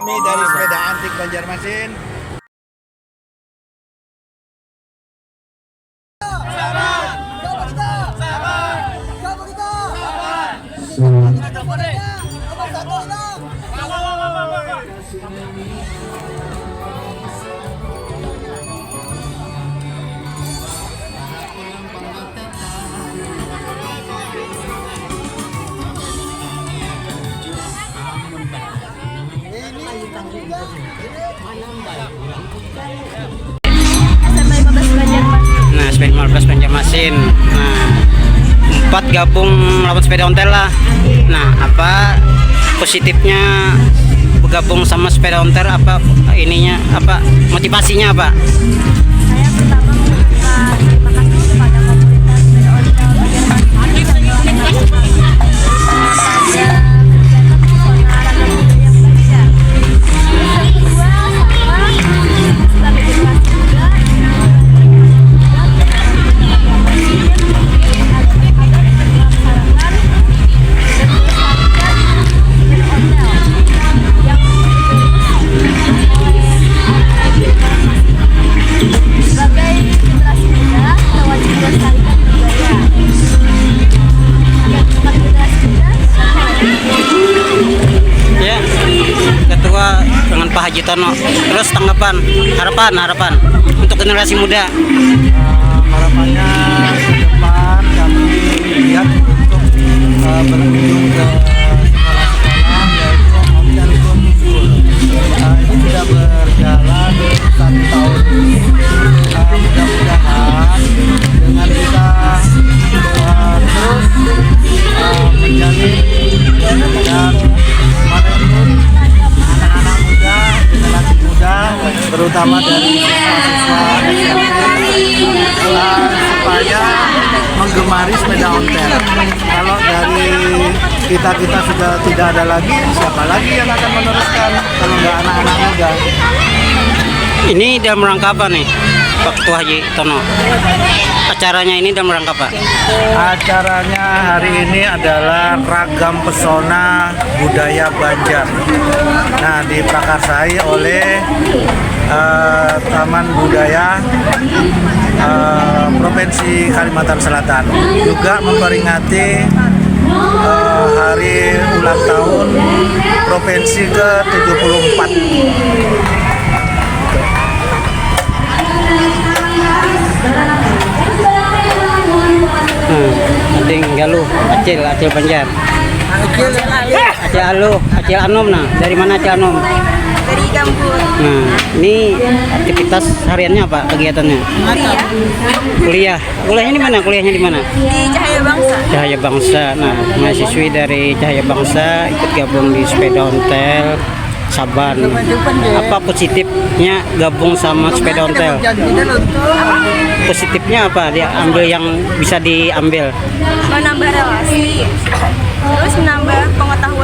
Kami dari Sepeda Antik Banjarmasin. Nah, sepeda 15 Banjarmasin. Nah, 4 gabung lawan sepeda ontel lah. Nah, apa positifnya bergabung sama sepeda ontel, apa ininya, apa motivasinya apa? Saya pertama mengucapkan terima kasih kepada komunitas sepeda ontel Banjarmasin yang telah melakukan kegiatan pesona ragam budaya belajar. Yang kedua, saya sebagai generasi muda Ya, Ketua dengan Pak Haji Tono. Terus tanggapan, harapan untuk generasi muda. Harapannya ke depan kami lihat untuk berkunjung ke sekolah-sekolah yaitu Optian School. Ini sudah berjalan 1 tahun ini. Mudah-mudahan dengan kita terus menjalin dan merekrut anak-anak muda, generasi muda, terutama dari mahasiswa SMP, supaya menggemari sepeda ontel. Kalau dari kita sudah tidak ada lagi, siapa lagi yang akan meneruskan kalau nggak anak-anak muda? Ini dalam rangka apa nih, Pak Ketua Haji Tono? Acaranya ini dalam rangka apa? Acaranya hari ini adalah Ragam Pesona Budaya Banjar. Nah, diprakarsai oleh Taman Budaya Provinsi Kalimantan Selatan. Juga memperingati hari ulang tahun Provinsi ke-74. Penting galuh, Acil Banjar. Acil Anom. Nah, dari mana Acil Anom? dari kampung. Nah, ini aktivitas hariannya apa, kegiatannya? Kuliahnya di mana? Kuliahnya di mana? Di Cahaya Bangsa. Cahaya Bangsa. Nah, mahasiswi dari Cahaya Bangsa ikut gabung di sepeda ontel Saban. Apa positifnya gabung sama sepeda ontel? Positifnya apa? Dia ambil yang bisa diambil. Menambah relasi, terus menambah pengetahuan